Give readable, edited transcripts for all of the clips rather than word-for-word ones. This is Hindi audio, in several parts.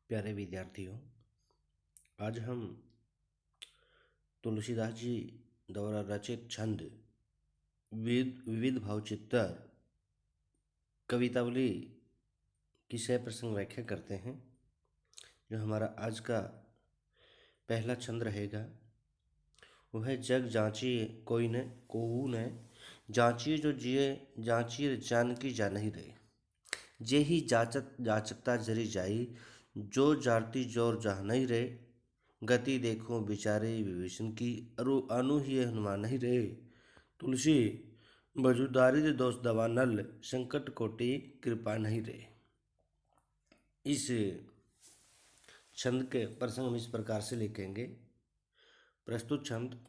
प्यारे विद्यार्थियों, आज हम तुलसीदास जी द्वारा रचित छंद विविध भावचित्तर कवितावली की सह प्रसंग व्याख्या करते हैं। जो हमारा आज का पहला छंद रहेगा वह है जग जांचिए कोई न कोहू न, जांचिए जो जिए जांचिए जान की जा नहीं रहे। जे ही जाचत जाचकता जरी जाई, जो जारती जोर जहाँ नहीं रहे। गति देखो बिचारे विभीषण की, अनु ही हनुमान नहीं रहे। तुलसी बजु दारिद्र दोष दवा नल, संकट कोटि कृपा नहीं रहे। इस छंद के प्रसंग हम इस प्रकार से लिखेंगे। प्रस्तुत छंद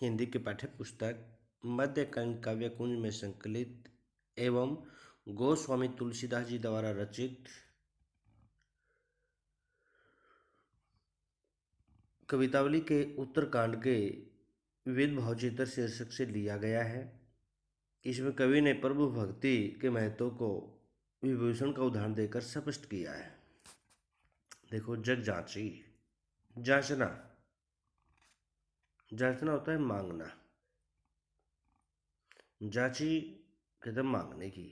हिंदी की पाठ्य पुस्तक मध्यकालीन काव्य कुंज में संकलित एवं गोस्वामी तुलसीदास जी द्वारा रचित कवितावली के उत्तरकांड के विविध भावचित्र शीर्षक से लिया गया है। इसमें कवि ने प्रभु भक्ति के महत्व को विभूषण का उदाहरण देकर स्पष्ट किया है। देखो, जग जांची, जांचना, जांचना होता है मांगना। जांची कहते हैं मांगने की।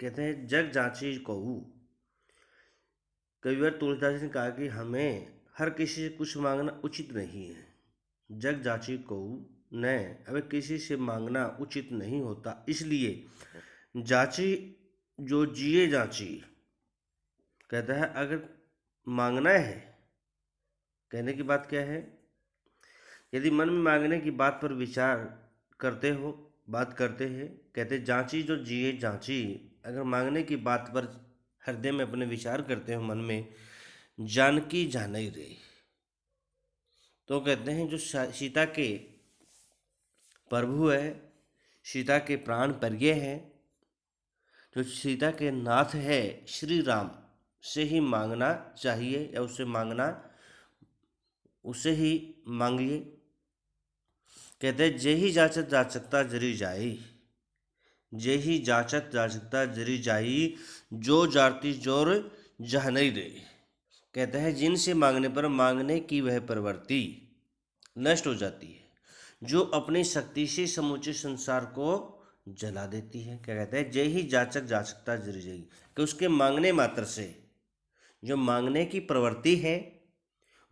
कहते हैं जग जांची कहू। कविवर तुलसीदास ने कहा कि हमें हर किसी से कुछ मांगना उचित नहीं है। जग जांची कहू न, अब किसी से मांगना उचित नहीं होता। इसलिए जांची जो जिए जांची। कहता है अगर मांगना है, कहने की बात क्या है, यदि मन में मांगने की बात पर विचार करते हो, बात करते हैं, कहते जांची जो जिए जांची। अगर मांगने की बात पर हृदय में अपने विचार करते हो मन में, जानकी जान ही रे। तो कहते हैं जो सीता के प्रभु है, सीता के प्राण प्रिय है, जो सीता के नाथ है श्री राम से ही मांगना चाहिए, या उससे मांगना, उसे ही मांगिए। कहते जे ही जाचत जाचकता जरी जाई, जे ही जाचत जाचकता जरी जाई, जो जारती जोर जह नहीं रे। कहता है जिनसे मांगने पर मांगने की वह प्रवृत्ति नष्ट हो जाती है, जो अपनी शक्ति से समूचे संसार को जला देती है। क्या कहता है, जय ही जाचक जाचकता जरी जाई, कि उसके मांगने मात्र से जो मांगने की प्रवृत्ति है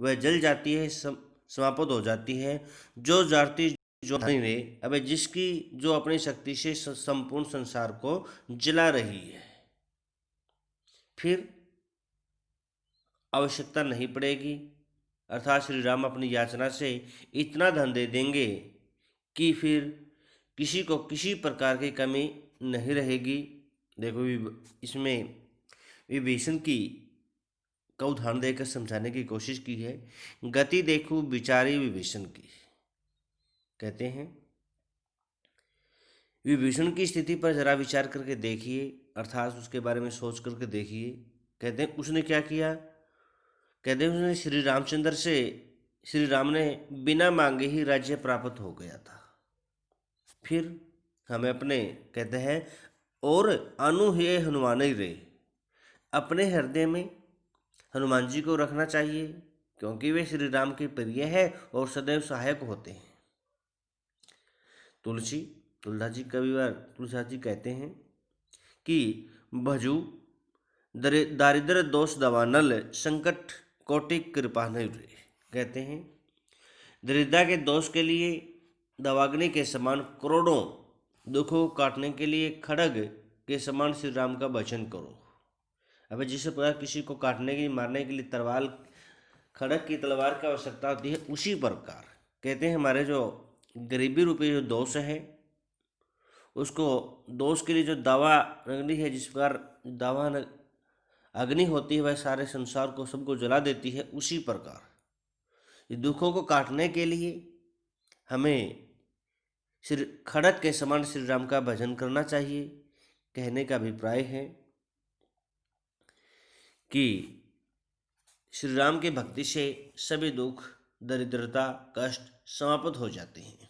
वह जल जाती है, समाप्त हो जाती है। जो जारती जो नहीं रे, अब जिसकी जो अपनी शक्ति से संपूर्ण संसार को जला रही है, फिर आवश्यकता नहीं पड़ेगी। अर्थात श्री राम अपनी याचना से इतना धन दे देंगे कि फिर किसी को किसी प्रकार की कमी नहीं रहेगी। देखो, इसमें विभीषण की का उदाहरण देकर समझाने की कोशिश की है। गति देखो बिचारी विभीषण की। कहते हैं विभीषण की स्थिति पर जरा विचार करके देखिए, अर्थात उसके बारे में सोच करके देखिए। कहते हैं उसने क्या किया। कहते हैं उसने श्री राम ने बिना मांगे ही राज्य प्राप्त हो गया था। फिर हमें अपने, कहते हैं, और अनुहेय हनुमान ही रे, अपने हृदय में हनुमान जी को रखना चाहिए, क्योंकि वे श्री राम के प्रिय है और सदैव सहायक होते हैं। तुलसीदास जी कविवर तुलसीदास जी कहते हैं कि भजू दारिद्र दोष दवा नल, संकट कोटि कृपा नहीं रे। कहते हैं दरिद्रता के दोष के लिए दवाग्नि के समान करोड़ों दुखों को काटने के लिए खड़ग के समान श्री राम का भजन करो। अब जिस प्रकार किसी को काटने की, मारने के लिए तलवार, खड़ग की तलवार की आवश्यकता होती है, उसी प्रकार कहते हैं हमारे जो गरीबी रूपी जो दोष है, उसको दोष के लिए जो दावा अग्नि है, जिस प्रकार दावा अग्नि होती है वह सारे संसार को, सबको जला देती है, उसी प्रकार दुखों को काटने के लिए हमें श्री खड़ग के समान श्री राम का भजन करना चाहिए। कहने का अभिप्राय है कि श्री राम की भक्ति से सभी दुख, दरिद्रता, कष्ट समाप्त हो जाते हैं।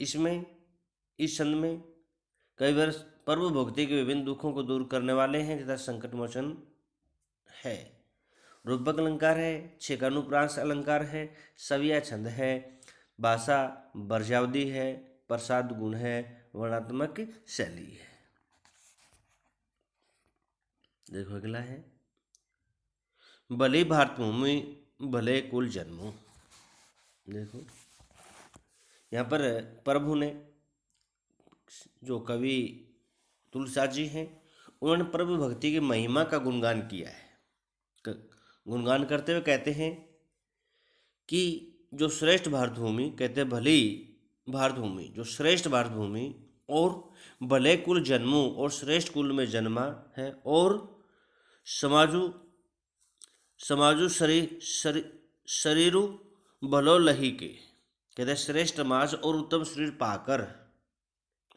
इसमें, इस छंद में कई बार प्रभु भक्ति के विभिन्न दुखों को दूर करने वाले हैं तथा संकट मोचन है। रूपक अलंकार है, छेकानुप्रास अलंकार है, सविया छंद है, भाषा वर्ज्यावधि है, प्रसाद गुण है, वर्णात्मक शैली है। देखो अगला है, भले भारत भूमि भले कुल जन्मो। देखो यहाँ पर प्रभु ने, जो कवि तुलसीदास जी हैं, उन्होंने प्रभु भक्ति की महिमा का गुणगान किया है। गुणगान करते हुए कहते हैं कि जो श्रेष्ठ भारत भूमि, कहते हैं भली भारत भूमि, जो श्रेष्ठ भारत भूमि और भले कुल जन्मों, और श्रेष्ठ कुल में जन्मा है, और समाजु समाजु शरीरु भलो लही के, कहते हैं श्रेष्ठ समाज और उत्तम शरीर पाकर,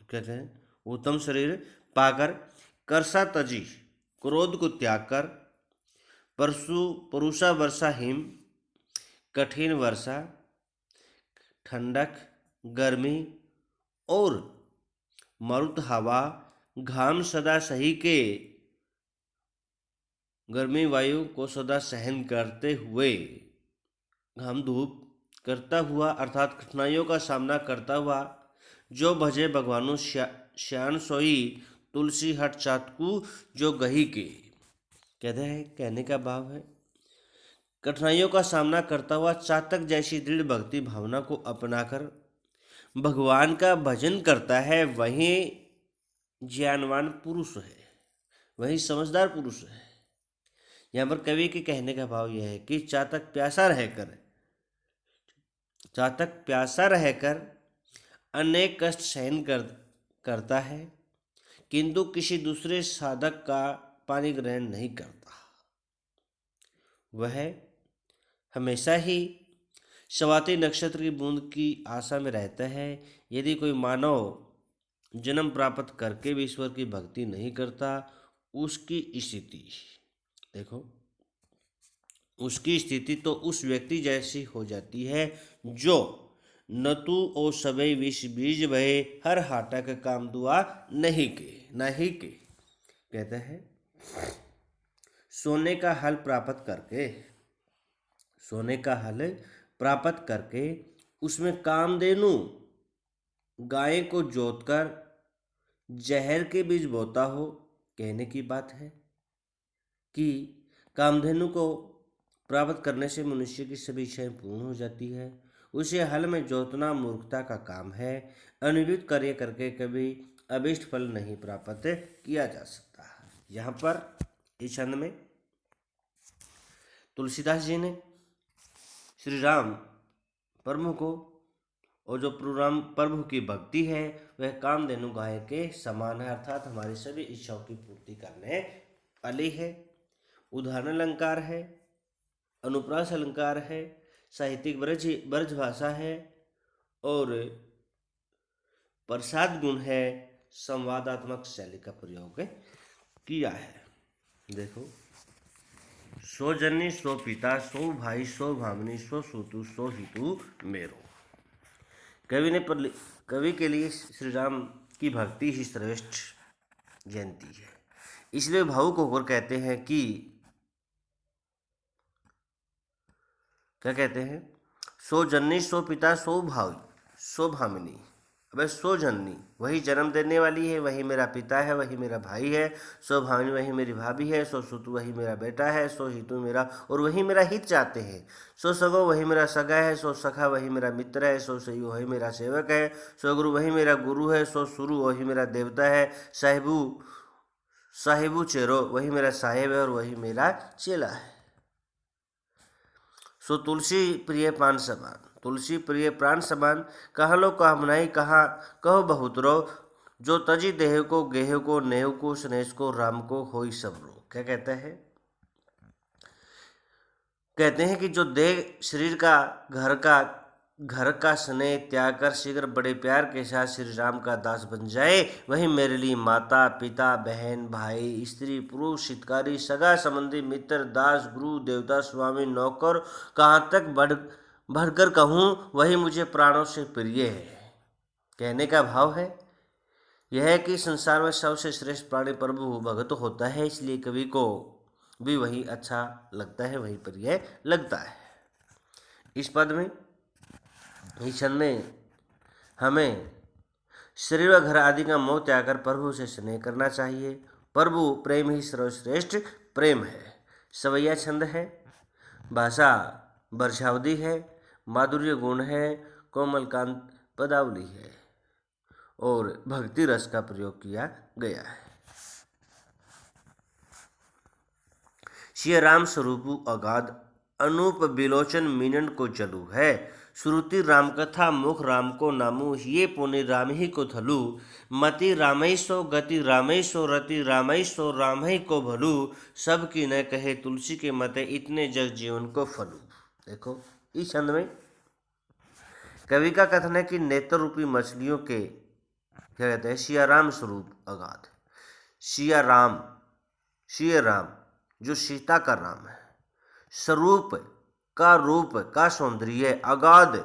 कहते हैं उत्तम शरीर पाकर, करसा तजी क्रोध को त्याग कर, परुषा वर्षा हिम, कठिन वर्षा ठंडक गर्मी और मरुत हवा, घाम सदा सही के, गर्मी वायु को सदा सहन करते हुए, घाम धूप करता हुआ अर्थात कठिनाइयों का सामना करता हुआ, जो भजे भगवानु श्यान सोई, तुलसी हट चातकू जो गही के। कहते हैं, कहने का भाव है, कठिनाइयों का सामना करता हुआ चातक जैसी दृढ़ भक्ति भावना को अपनाकर भगवान का भजन करता है, वही ज्ञानवान पुरुष है, वही समझदार पुरुष है। यहाँ पर कवि के कहने का भाव यह है कि चातक प्यासा रहकर अनेक कष्ट सहन करता है, किंतु किसी दूसरे साधक का पानी ग्रहण नहीं करता। वह हमेशा ही स्वाति नक्षत्र की बूंद की आशा में रहता है। यदि कोई मानव जन्म प्राप्त करके भी ईश्वर की भक्ति नहीं करता, उसकी स्थिति देखो, उसकी स्थिति तो उस व्यक्ति जैसी हो जाती है जो नतु ओ सबे विष बीज भये, हर हाटक काम दुआ नहीं के। कहते हैं, सोने का हल प्राप्त करके उसमें कामधेनु गाय को जोतकर जहर के बीज बोता हो। कहने की बात है कि कामधेनु को प्राप्त करने से मनुष्य की सभी इच्छाएं पूर्ण हो जाती है। उसे हल में जोतना मूर्खता का काम है। अनिर्वित कार्य करके कभी अभिष्ट फल नहीं प्राप्त किया जा सकता। यहाँ पर इस छंद में तुलसीदास जी ने श्री राम प्रभु को, और जो प्रभु की भक्ति है वह कामधेनु गाय के समान है, अर्थात हमारी सभी इच्छाओं की पूर्ति करने वाली है। उदाहरण अलंकार है, अनुप्रास अलंकार है, साहित्यिक ब्रज भाषा है, और प्रसाद गुण है, संवादात्मक शैली का प्रयोग किया है। देखो, सो जननी सो पिता सो भाई सो भामनी सो सुतु सो हितु मेरो। कवि के लिए श्री राम की भक्ति ही श्रेष्ठ जयंती है, इसलिए भावुक होकर कहते हैं कि, क्या कहते हैं, सो जननी सो पिता सो भाई सो भामिनी। अब सो जननी वही जन्म देने वाली है, वही मेरा पिता है, वही मेरा भाई है। सो भामिनी वही मेरी भाभी है। सो सुतु वही मेरा बेटा है। सो हितु मेरा, और वही मेरा हित चाहते हैं। सो सगो वही मेरा सगा है। सो सखा वही मेरा मित्र है। सो सयु वही मेरा सेवक है। सो गुरु वही मेरा गुरु है। सो सुरु वही मेरा देवता है। साहिबु चेरो वही मेरा साहेब है, और वही मेरा चेला है। सो तुलसी प्रिय प्राण समान, कहा लो कहा मनाई कहा कहो बहुतरो, जो तजी देह को गेह को नेह को स्नेह को राम को होई सब रो। क्या कहते हैं कि जो देह शरीर का घर का स्नेह त्याग कर शीघ्र बड़े प्यार के साथ श्री राम का दास बन जाए, वही मेरे लिए माता पिता बहन भाई स्त्री पुरुष हितकारी सगा संबंधी मित्र दास गुरु देवता स्वामी नौकर कहाँ तक बढ़कर कहूँ, वही मुझे प्राणों से प्रिय है। कहने का भाव है यह है कि संसार में सबसे श्रेष्ठ प्राणी प्रभु भगत होता है। इसलिए कवि को भी वही अच्छा लगता है, वही पर यह लगता है। इस पद में, इस छंद में हमें शरीर व घर आदि का मोह त्याग कर प्रभु से स्नेह करना चाहिए। प्रभु प्रेम ही सर्वश्रेष्ठ प्रेम है। सवैया छंद है, भाषा वर्षावधि है, माधुर्य गुण है, कोमलकांत पदावली है और भक्ति रस का प्रयोग किया गया है। सिया राम स्वरूपु अगाध, अनूप बिलोचन मीनन को चलू है। श्रुति राम कथा मुख राम को नामू, ये पुण्य राम ही को थलू। मति रामैसो गति रामैसो रति रामैसो राम ही को भलू। सब की न कहे तुलसी के मते, इतने जग जीवन को फलू। देखो इस छंद में कवि का कथन है कि नेत्र रूपी मछलियों के क्या कहते हैं, सिया राम स्वरूप अगाध। सिया राम जो सीता का राम है, स्वरूप का रूप का सौंदर्य, अगाध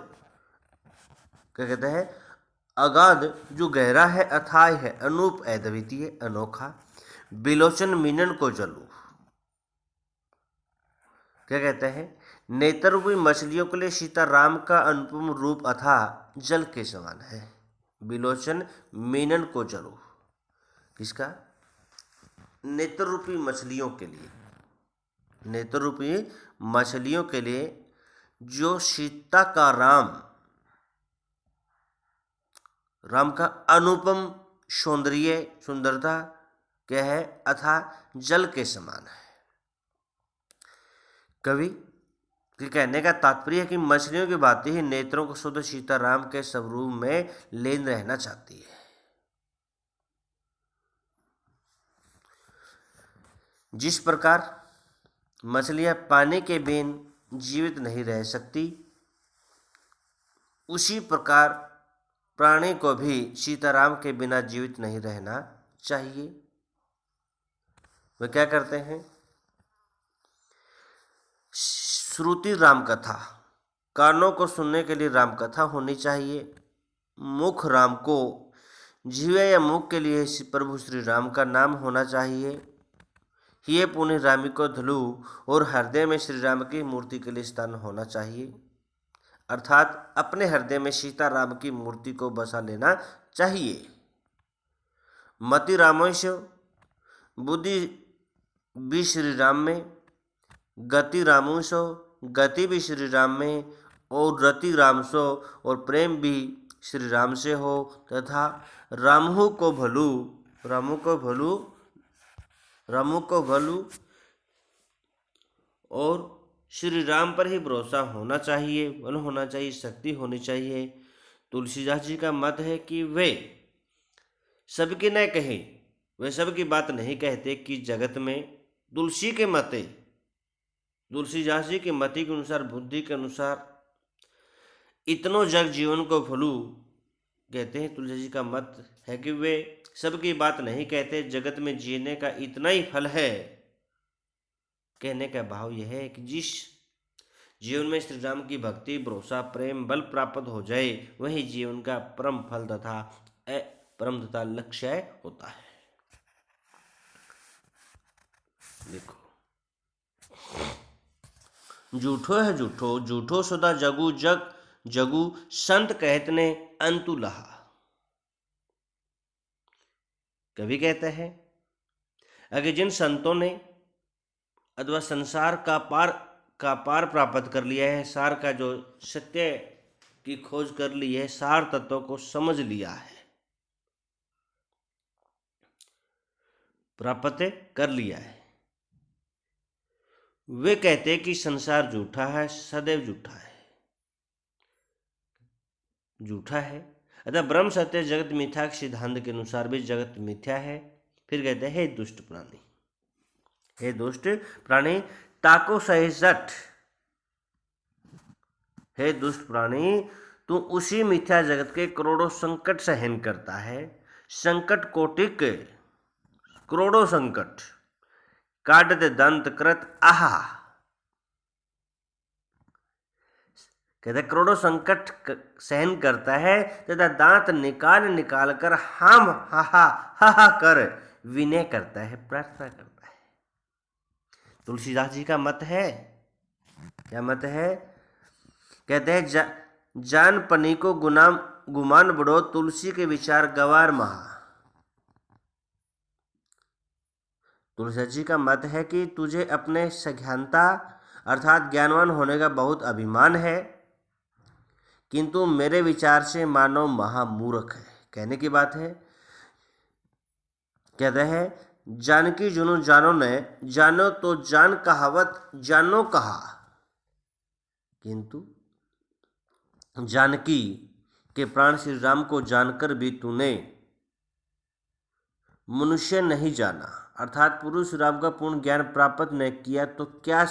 क्या कहते हैं, अगाध जो गहरा है, अथाय है, अनूप अद्वितीय अनोखा। बिलोचन मीनन को जलू, क्या कहते हैं, नेत्र रूपी मछलियों के लिए सीता राम का अनुपम रूप अथाह जल के समान है। बिलोचन मीनन को जलू, किसका, नेत्र रूपी मछलियों के लिए, नेत्र रूपी मछलियों के लिए जो सीता का राम का अनुपम सुंदरता क्या है, अथाह जल के समान है। कवि के कहने का तात्पर्य है कि मछलियों की भांति ही नेत्रों को शुद्ध सीताराम के स्वरूप में लीन रहना चाहती है। जिस प्रकार मछलियां पानी के बिन जीवित नहीं रह सकती, उसी प्रकार प्राणी को भी सीताराम के बिना जीवित नहीं रहना चाहिए। वे क्या करते हैं, श्रुति राम कथा, कानों को सुनने के लिए राम कथा होनी चाहिए। मुख राम को, जीवे या मुख के लिए प्रभु श्री राम का नाम होना चाहिए। ये पुण्य रामी को धलू, और हृदय में श्री राम की मूर्ति के लिए स्थान होना चाहिए, अर्थात अपने हृदय में सीता राम की मूर्ति को बसा लेना चाहिए। मति रामेश, बुद्धि भी श्री राम में, गति रामोशो, गति भी श्री राम में, और रति राम सो, और प्रेम भी श्री राम से हो, तथा रामू को भलू और श्री राम पर ही भरोसा होना चाहिए, बल होना चाहिए, शक्ति होनी चाहिए। तुलसीदास जी का मत है कि वे सबकी न कहे, वे सबकी बात नहीं कहते कि जगत में तुलसीदास जी के मति के अनुसार, बुद्धि के अनुसार इतनो जग जीवन को फलू कहते हैं। तुलसी जी का मत है कि वे सबकी बात नहीं कहते, जगत में जीने का इतना ही फल है। कहने का भाव यह है कि जिस जीवन में श्री राम की भक्ति, भरोसा, प्रेम, बल प्राप्त हो जाए, वही जीवन का परम फल तथा लक्ष्य होता है। देखो, झूठो है झूठो सदा जगू संत कहत ने अंतु लहा। कवि कहते हैं, अगर जिन संतों ने अथवा संसार का पार प्राप्त कर लिया है, सार का जो सत्य की खोज कर ली है, सार तत्वों को समझ लिया है, प्राप्त कर लिया है, वे कहते हैं कि संसार झूठा है, सदैव झूठा है। अतः ब्रह्म सत्य जगत मिथ्या के सिद्धांत के अनुसार भी जगत मिथ्या है। फिर कहते हैं, हे दुष्ट प्राणी ताको सहिष्ठ, हे दुष्ट प्राणी तू उसी मिथ्या जगत के करोड़ों संकट सहन करता है। संकट कोटिक करोड़ों संकट, काटत दंत कृत आहा, कहते करोड़ों संकट सहन करता है तथा दांत निकाल कर हम हा कर विनय करता है, प्रार्थना करता है। तुलसीदास जी का मत है। क्या मत है? कहते हैं जान पनी को गुमान बड़ो, तुलसी के विचार गवार महा। तुलसीदास जी का मत है कि तुझे अपने सज्ञानता अर्थात ज्ञानवान होने का बहुत अभिमान है, किंतु मेरे विचार से मानव महामूर्ख है। कहने की बात है, कहते हैं जानकी जुनू जानो ने, जानो तो जान कहावत जानो कहा, किंतु जानकी के प्राण श्री राम को जानकर भी तूने मनुष्य नहीं जाना, अर्थात पुरुष राम का पूर्ण ज्ञान प्राप्त न किया, तो क्या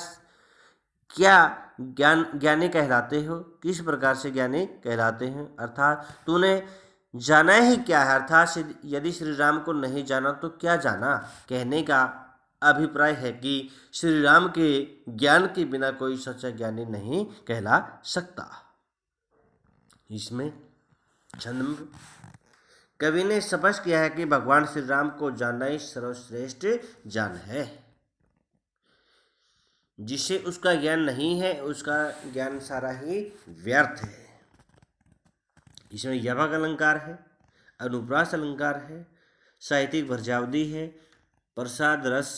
क्या ज्ञानी कहलाते हो? किस प्रकार से ज्ञानी कहलाते हैं? अर्थात तूने जाना ही क्या है? अर्थात यदि श्री राम को नहीं जाना तो क्या जाना? कहने का अभिप्राय है कि श्री राम के ज्ञान के बिना कोई सच्चा ज्ञानी नहीं कहला सकता। इसमें छंद में कवि ने स्पष्ट किया है कि भगवान श्री राम को जानना ही सर्वश्रेष्ठ ज्ञान है। जिसे उसका ज्ञान नहीं है उसका ज्ञान सारा ही व्यर्थ है। इसमें यवक अलंकार है, अनुप्रास अलंकार है, साहित्यिक भर्जावधि है, प्रसाद रस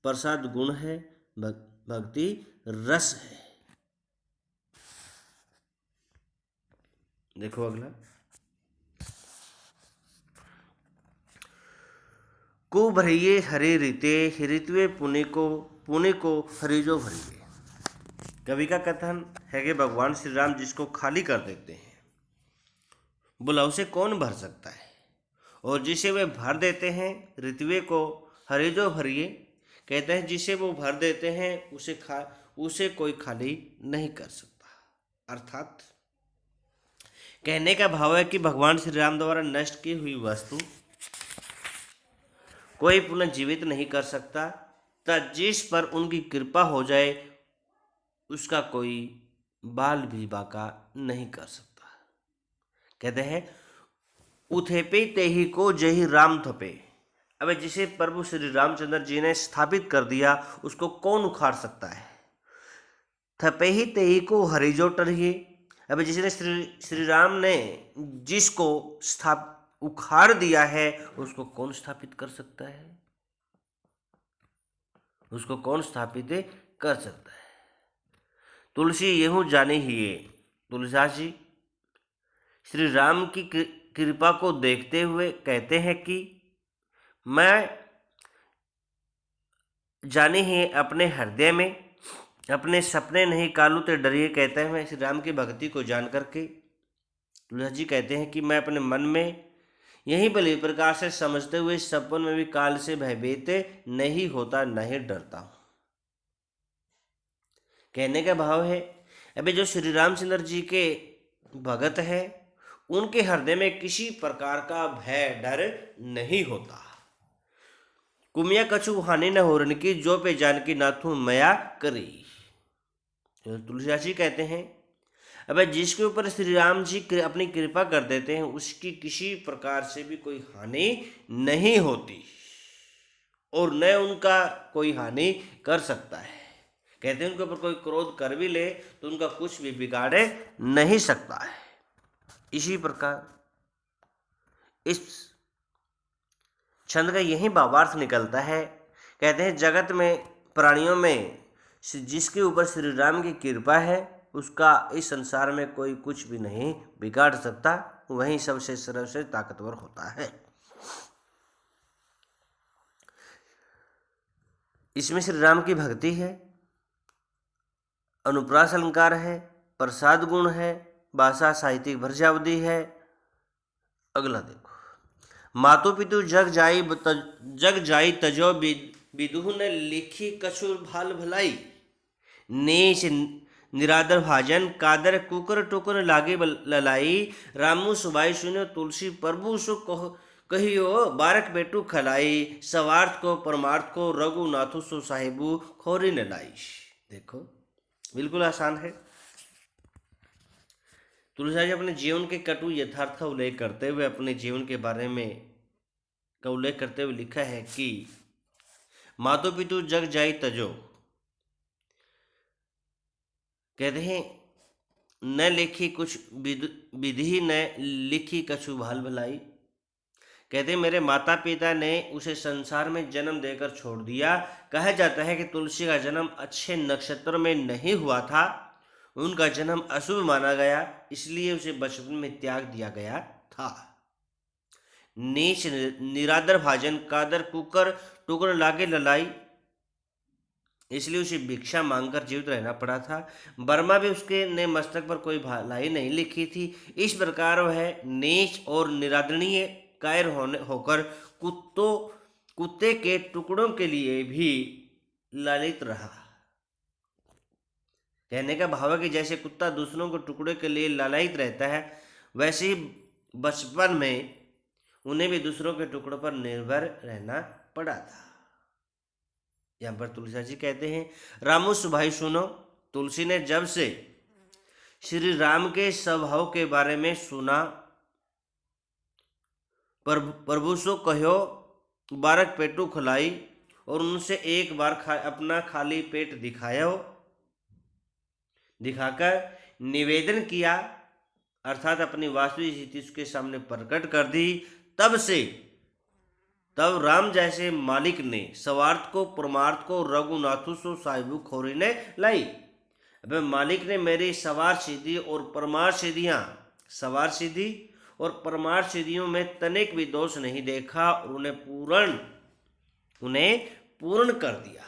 प्रसाद गुण है, भक्ति रस है। देखो अगला, को भरिये हरे रीते, ऋतुए पुणे को हरिजो भरिये। कवि का कथन है कि भगवान श्री राम जिसको खाली कर देते हैं बोला उसे कौन भर सकता है, और जिसे वे भर देते हैं ऋतुए को हरिजो भरिये, कहते हैं जिसे वो भर देते हैं उसे कोई खाली नहीं कर सकता। अर्थात कहने का भाव है कि भगवान श्री राम द्वारा नष्ट की हुई वस्तु कोई पुनः जीवित नहीं कर सकता, तथा जिस पर उनकी कृपा हो जाए उसका कोई बाल भी बाका नहीं कर सकता। कहते हैं उथेपे तेहि को जही राम थपे। अब जिसे प्रभु श्री रामचंद्र जी ने स्थापित कर दिया उसको कौन उखाड़ सकता है? थपे ही तेहि को हरिजो टरिये। अब जिसने श्री राम ने जिसको उखाड़ दिया है उसको कौन स्थापित कर सकता है? उसको कौन स्थापित कर सकता है? तुलसी येहू जाने हिये। तुलसीदास जी श्री राम की कृपा को देखते हुए कहते हैं कि मैं जाने ही अपने हृदय में अपने सपने नहीं कालू ते डरिए। कहते हैं मैं श्री राम की भक्ति को जान करके, तुलसीदास जी कहते हैं कि मैं अपने मन में यही भली प्रकार से समझते हुए सपन में भी काल से भयभीत नहीं होता, नहीं डरता हूं। कहने का भाव है अभी जो श्री रामचंद्र जी के भगत है उनके हृदय में किसी प्रकार का भय डर नहीं होता। कुमिया कछु हानि न हो रन की, जो पे जानकी नाथू मया करी। तुलसीदास जी कहते हैं अब जिसके ऊपर श्री राम जी अपनी कृपा कर देते हैं उसकी किसी प्रकार से भी कोई हानि नहीं होती और न उनका कोई हानि कर सकता है। कहते हैं उनके ऊपर कोई क्रोध कर भी ले तो उनका कुछ भी बिगाड़े नहीं सकता है। इसी प्रकार इस छंद का यही भावार्थ निकलता है। कहते हैं जगत में प्राणियों में जिसके ऊपर श्री राम की कृपा है उसका इस संसार में कोई कुछ भी नहीं बिगाड़ सकता, वही सबसे सर्वश्रेष्ठ ताकतवर होता है। इसमें श्री राम की भक्ति है, अनुप्रास अलंकार है, प्रसाद गुण है, भाषा साहित्यिक भर्जावधि है। अगला देखो, मातु पितु जग जाई तजो विदुह ने लिखी कछुर भाल भलाई, नीच निरादर भाजन कादर कुकर टुकर लागे ललाई, रामू सुबाई सुनो तुलसी प्रभु सु कहियो बारक बेटू खलाई, सवार्थ को परमार्थ को रघुनाथु सु साहिबू खोरी न लाई। देखो बिल्कुल आसान है। तुलसीदास जी अपने जीवन के कटु यथार्थ का उल्लेख करते हुए अपने जीवन के बारे में का उल्लेख करते हुए लिखा है कि मातो पितु जग जाई तजो, कहते हैं न लिखी कुछ विधि न लिखी कछु भाल भलाई। कहते हैं मेरे माता पिता ने उसे संसार में जन्म देकर छोड़ दिया। कहा जाता है कि तुलसी का जन्म अच्छे नक्षत्र में नहीं हुआ था, उनका जन्म अशुभ माना गया, इसलिए उसे बचपन में त्याग दिया गया था। नीच निरादर भाजन कादर कुकर टुकड़ लागे ललाई, इसलिए उसे भिक्षा मांगकर जीवित रहना पड़ा था। बर्मा भी उसके ने मस्तक पर कोई भलाई नहीं लिखी थी। इस प्रकार वह नीच और निरादरणीय कायर होकर कुत्ते के टुकड़ों के लिए भी लालित रहा। कहने का भाव है कि जैसे कुत्ता दूसरों को टुकड़े के लिए लालायित रहता है, वैसे ही बचपन में उन्हें भी दूसरों के टुकड़ों पर निर्भर रहना पड़ा था। यहाँ पर तुलसीदास जी कहते हैं, रामू भाई सुनो, तुलसी ने जब से श्री राम के स्वभाव के बारे में सुना, प्रभु सो कहो बारक पेटू खिलाई, और उनसे एक बार अपना खाली पेट दिखाकर निवेदन किया, अर्थात अपनी वास्तविक स्थिति उसके सामने प्रकट कर दी। तब राम जैसे मालिक ने स्वार्थ को परमार्थ को रघुनाथु सो साहिबु खोरी ने लाई। अब मालिक ने मेरी सवार सिद्धि और परमार्थ सिद्धियों में तनिक भी दोष नहीं देखा और उन्हें पूर्ण कर दिया।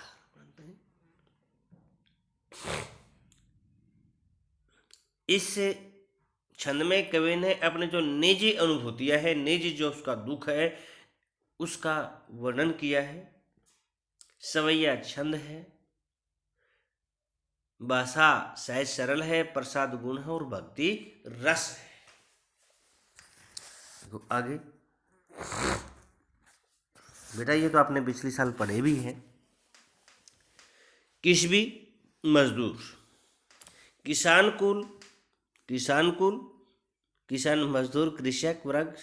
इस छंद में कवि ने अपने जो निजी अनुभूतियां है, निजी जो उसका दुख है, उसका वर्णन किया है। सवैया छंद है, भाषा सहज सरल है, प्रसाद गुण है और भक्ति रस है। तो आगे बेटा, ये तो आपने पिछले साल पढ़े भी हैं। किसबी मजदूर, किसान मजदूर, कृषक वर्ग,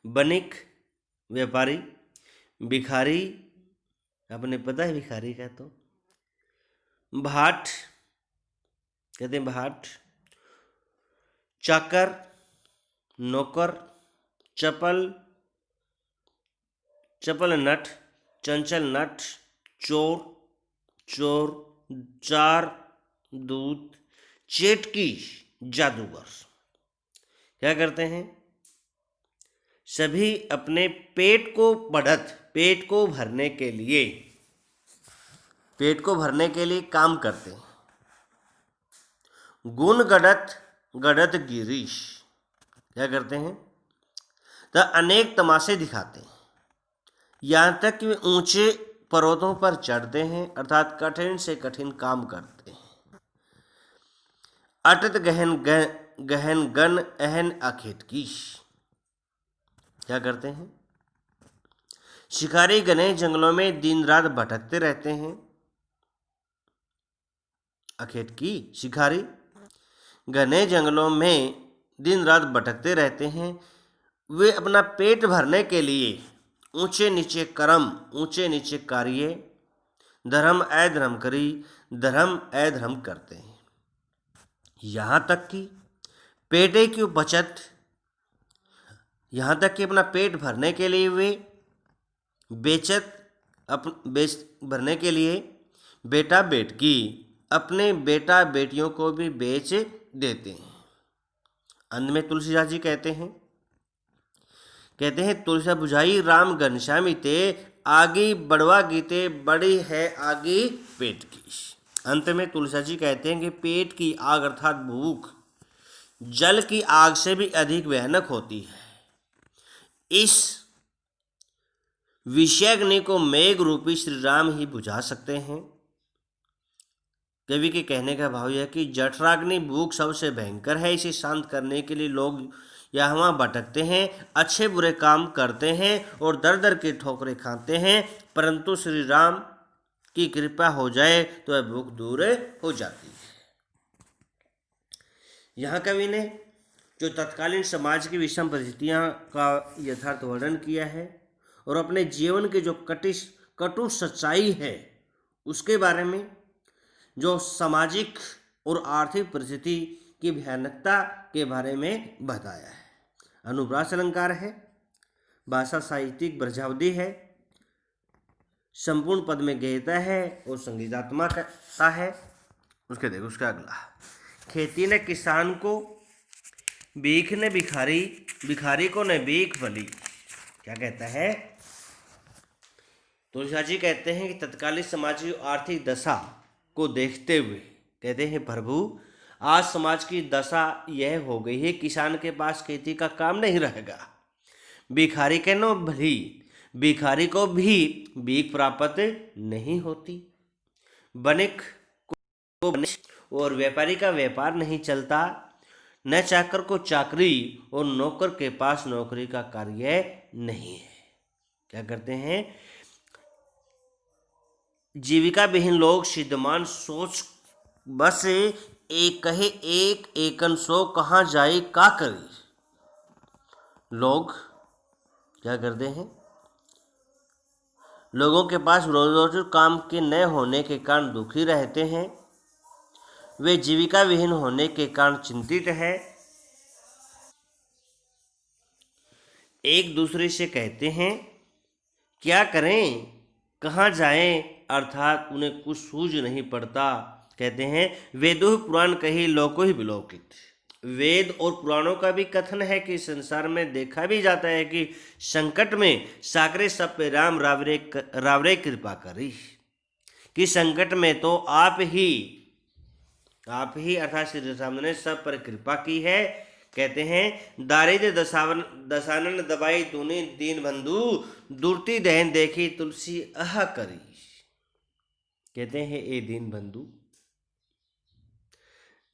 बनिक व्यापारी, भिखारी, आपने पता है भिखारी का, तो भाट कहते हैं भाट, चाकर, नौकर, चपल नट, चंचल नट, चोर, चार, दूत, चेटकी, जादूगर। क्या करते हैं? सभी अपने पेट को भरने के लिए काम करते हैं। गुण गड़त गिरीश क्या करते हैं? तो अनेक तमाशे दिखाते हैं, यहाँ तक कि वे ऊंचे पर्वतों पर चढ़ते हैं, अर्थात कठिन से कठिन काम करते हैं। अटत गहन गन अहन अखेत कीश क्या करते हैं? शिकारी घने जंगलों में दिन रात भटकते रहते हैं। अखेत की शिकारी घने जंगलों में दिन रात भटकते रहते हैं। वे अपना पेट भरने के लिए ऊंचे नीचे कार्य, धर्म अधर्म करते हैं। यहाँ तक कि अपना पेट भरने के लिए वे भरने के लिए अपने बेटा बेटियों को भी बेच देते हैं। अंत में तुलसीदास जी कहते हैं तुलसी बुझाई राम घनश्यामी ते, आगी बढ़वा गीते बड़ी है आगी पेट की। अंत में तुलसीदास जी कहते हैं कि पेट की आग अर्थात भूख जल की आग से भी अधिक भयानक होती है। इस विषयाग्नि को मेघ रूपी श्री राम ही बुझा सकते हैं। कवि के कहने का भाव यह कि जठराग्नि भूख सबसे भयंकर है। इसे शांत करने के लिए लोग यहाँ वहाँ भटकते हैं, अच्छे बुरे काम करते हैं और दर दर की ठोकरें खाते हैं, परंतु श्री राम की कृपा हो जाए तो वह भूख दूर हो जाती है। यहाँ कवि ने जो तत्कालीन समाज की विषम परिस्थितियाँ का यथार्थ वर्णन किया है और अपने जीवन की जो कटु सच्चाई है उसके बारे में, जो सामाजिक और आर्थिक परिस्थिति की भयानकता के बारे में बताया है। अनुप्रास अलंकार है, भाषा साहित्यिक वर्जावधी है, संपूर्ण पद में गहता है और संगीतात्मकता है। उसके देखो उसका अगला, खेती ने किसान को, भीख ने भिखारी, भिखारी को न भीख फली। क्या कहता है? तुलसीदास जी कहते हैं कि तत्कालीन समाज की आर्थिक दशा को देखते हुए कहते हैं, प्रभु आज समाज की दशा यह हो गई है, किसान के पास खेती का काम नहीं रहेगा, भिखारी के नो भली, भिखारी को भी भीख प्राप्त नहीं होती, वणिक को और व्यापारी का व्यापार नहीं चलता, न चाकर को चाकरी और नौकर के पास नौकरी का कार्य नहीं है। क्या करते हैं? जीविका विहीन लोग सिद्धमान सोच बस एक कहे एक एकन सो कहाँ जाए का करी। लोग क्या करते हैं? लोगों के पास रोजगार काम के न होने के कारण दुखी रहते हैं, वे जीविका विहीन होने के कारण चिंतित है, एक दूसरे से कहते हैं क्या करें कहाँ जाएं, अर्थात उन्हें कुछ सूझ नहीं पड़ता। कहते हैं वेदों पुराण कही लोको ही विलोकित। वेद और पुराणों का भी कथन है कि संसार में देखा भी जाता है कि संकट में सागरे सब पे राम रावरे कृपा करी, कि संकट में तो आप ही अर्थात श्री राम ने सब पर कृपा की है। कहते हैं दारिद्र दसानन दबाई तूने दीन बंधु, दुर्ति दहन देखी तुलसी अह करी। कहते हैं ए दीन बंधु,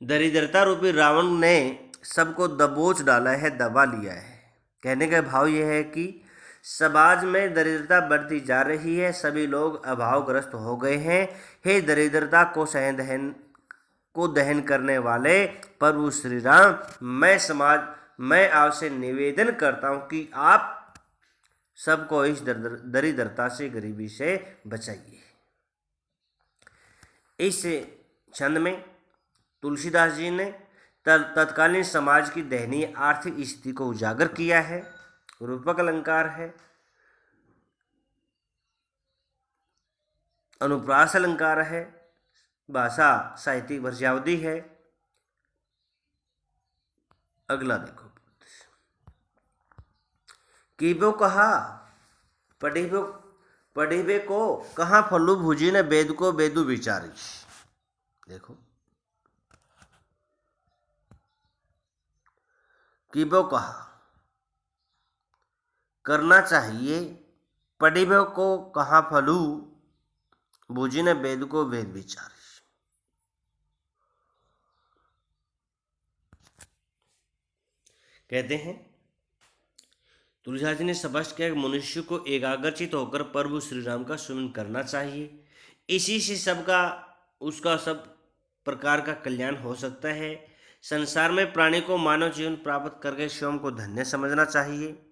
दरिद्रता रूपी रावण ने सबको दबोच डाला है, दबा लिया है। कहने का भाव यह है कि समाज में दरिद्रता बढ़ती जा रही है, सभी लोग अभावग्रस्त हो गए हैं। हे दरिद्रता को दहन करने वाले प्रभु श्री राम, मैं आपसे निवेदन करता हूं कि आप सबको इस दरिद्रता से, गरीबी से बचाइए। इस छंद में तुलसीदास जी ने तत्कालीन समाज की दयनीय आर्थिक स्थिति को उजागर किया है। रूपक अलंकार है, अनुप्रास अलंकार है, भाषा साहित्यिक वर्जावधी है। अगला देखो, कीबो कहा पढ़िबे को कहाँ फलू भुजी ने वेद को वेदु विचारी। देखो कीबो कहा करना चाहिए, पढ़िबे को कहाँ फलू भुजी ने वेद को वेद विचारी। कहते हैं तुलसीदास जी ने स्पष्ट किया कि मनुष्य को एकाग्रचित होकर प्रभु श्री राम का सुमिरन करना चाहिए, इसी से उसका सब प्रकार का कल्याण हो सकता है। संसार में प्राणी को मानव जीवन प्राप्त करके स्वयं को धन्य समझना चाहिए।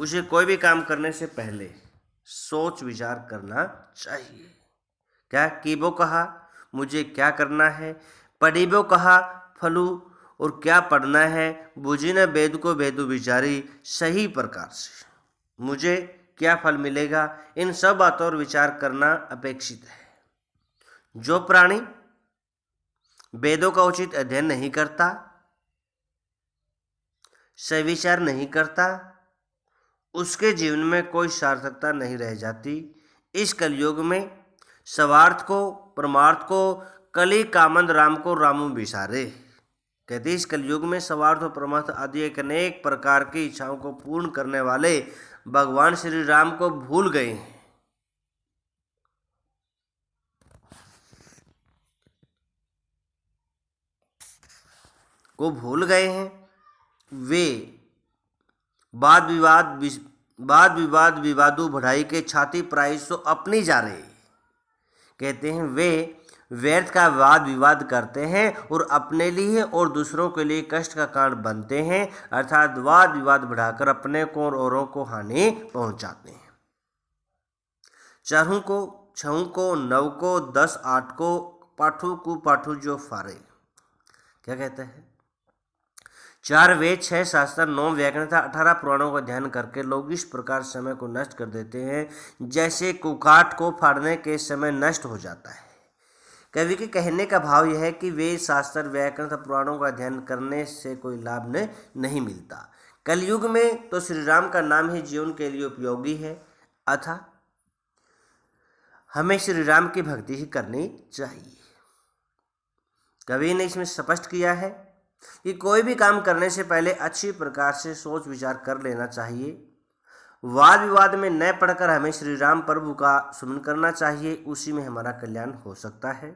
उसे कोई भी काम करने से पहले सोच विचार करना चाहिए। क्या कीबो कहा मुझे क्या करना है, पढ़िबो कहा फलू और क्या पढ़ना है, बुझी ने वेद को वेदु विचारी, सही प्रकार से मुझे क्या फल मिलेगा, इन सब बातों और विचार करना अपेक्षित है। जो प्राणी वेदों का उचित अध्ययन नहीं करता, सविचार नहीं करता, उसके जीवन में कोई सार्थकता नहीं रह जाती। इस कलयुग में स्वार्थ को परमार्थ को कली कामंद राम को रामू विसारे। कहते इस कलयुग में स्वार्थ और परमार्थ आदि अनेक प्रकार की इच्छाओं को पूर्ण करने वाले भगवान श्री राम को भूल गए हैं। वे वाद विवाद विवादों बढ़ाई के छाती प्राइसो अपनी जा रहे। कहते हैं वे व्यर्थ का वाद विवाद करते हैं और अपने लिए और दूसरों के लिए कष्ट का कारण बनते हैं, अर्थात वाद विवाद बढ़ाकर अपने को और औरों को हानि पहुंचाते हैं। 4 को 6 को 9 को 10 8 को पाठु कुपाठु जो फारे। क्या कहते हैं? 4 वेद, 6 शास्त्र, 9 व्याकरण तथा 18 पुराणों का ध्यान करके लोग इस प्रकार समय को नष्ट कर देते हैं जैसे कुकाठ को फाड़ने के समय नष्ट हो जाता है। कवि के कहने का भाव यह है कि वेद, शास्त्र, व्याकरण तथा पुराणों का अध्ययन करने से कोई लाभ नहीं मिलता। कलयुग में तो श्री राम का नाम ही जीवन के लिए उपयोगी है, अतः हमें श्री राम की भक्ति ही करनी चाहिए। कवि ने इसमें स्पष्ट किया है कि कोई भी काम करने से पहले अच्छी प्रकार से सोच विचार कर लेना चाहिए। वाद विवाद में न पढ़कर हमें श्री राम प्रभु का सुमन करना चाहिए, उसी में हमारा कल्याण हो सकता है।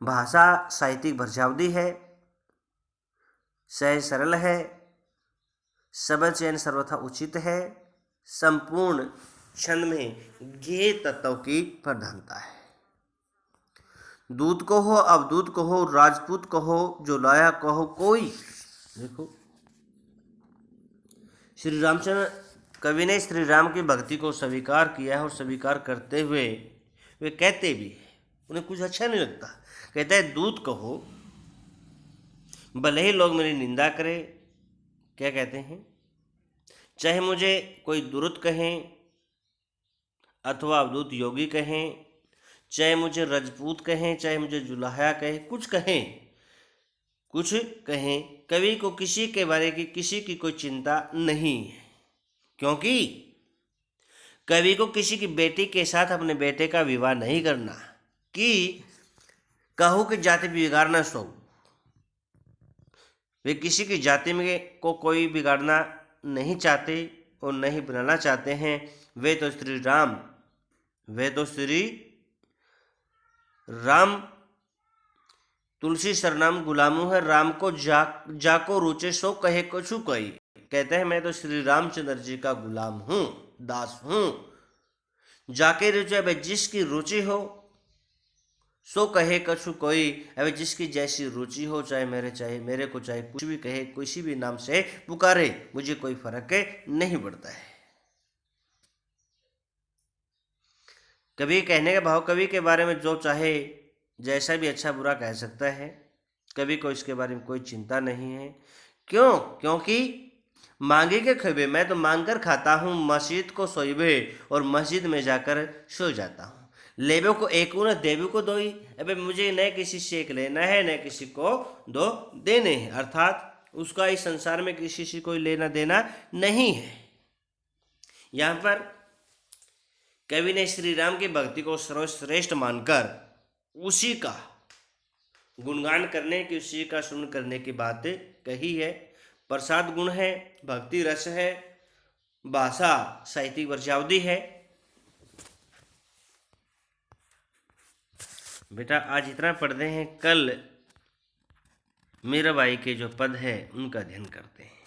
भाषा साहित्यिक भरजावदी है, सहज सरल है, शब्द चयन सर्वथा उचित है, संपूर्ण छंद में ज्ञेय तत्व की प्रधानता है। दूत कहो, अवधूत कहो, राजपूत कहो, जो लाया कहो कोई। देखो, श्री रामचंद्र कवि ने श्री राम की भक्ति को स्वीकार किया है और स्वीकार करते हुए वे कहते भी हैं, उन्हें कुछ अच्छा नहीं लगता। कहता है दूत कहो, भले ही लोग मेरी निंदा करें। क्या कहते हैं? चाहे मुझे कोई दुरुत कहें अथवा अवधूत योगी कहें, चाहे मुझे रजपूत कहें, चाहे मुझे जुलाहा कहें, कुछ कहें, कवि को किसी के बारे की किसी की कोई चिंता नहीं है, क्योंकि कवि को किसी की बेटी के साथ अपने बेटे का विवाह नहीं करना कि कहूँ कि जाति बिगाड़ना सो। वे किसी की जाति में को कोई बिगाड़ना नहीं चाहते और नहीं बनाना चाहते हैं। वे तो श्री राम तुलसी सरनाम गुलामू है, राम को जाको रुचे सो कहे कछु कोई। कहते हैं मैं तो श्री रामचंद्र जी का गुलाम हूँ, दास हूँ। जाके रुचे, अब जिसकी रुचि हो सो कहे कछु कोई। अब जिसकी जैसी रुचि हो, चाहे मेरे को चाहे कुछ भी कहे, किसी भी नाम से पुकारे, मुझे कोई फर्क नहीं पड़ता है। कवि कहने का भाव, कवि के बारे में जो चाहे जैसा भी अच्छा बुरा कह सकता है, कवि को इसके बारे में कोई चिंता नहीं है। क्यों? क्योंकि मांगे के खबे, मैं तो मांग कर खाता हूँ, मस्जिद को सोइबे और मस्जिद में जाकर सो जाता हूँ। लेबो को एक न देवो को दोई। अबे मुझे न किसी से एक लेना है, न किसी को दो देने हैं, अर्थात उसका इस संसार में किसी से कोई लेना देना नहीं है। यहाँ पर कवि ने श्री राम की भक्ति को सर्वश्रेष्ठ मानकर उसी का गुणगान करने की, उसी का सुन करने की बात कही है। प्रसाद गुण है, भक्ति रस है, भाषा साहित्यिक वर्जावदी है। बेटा आज इतना पढ़ते हैं, कल मीराबाई के जो पद है उनका अध्ययन करते हैं।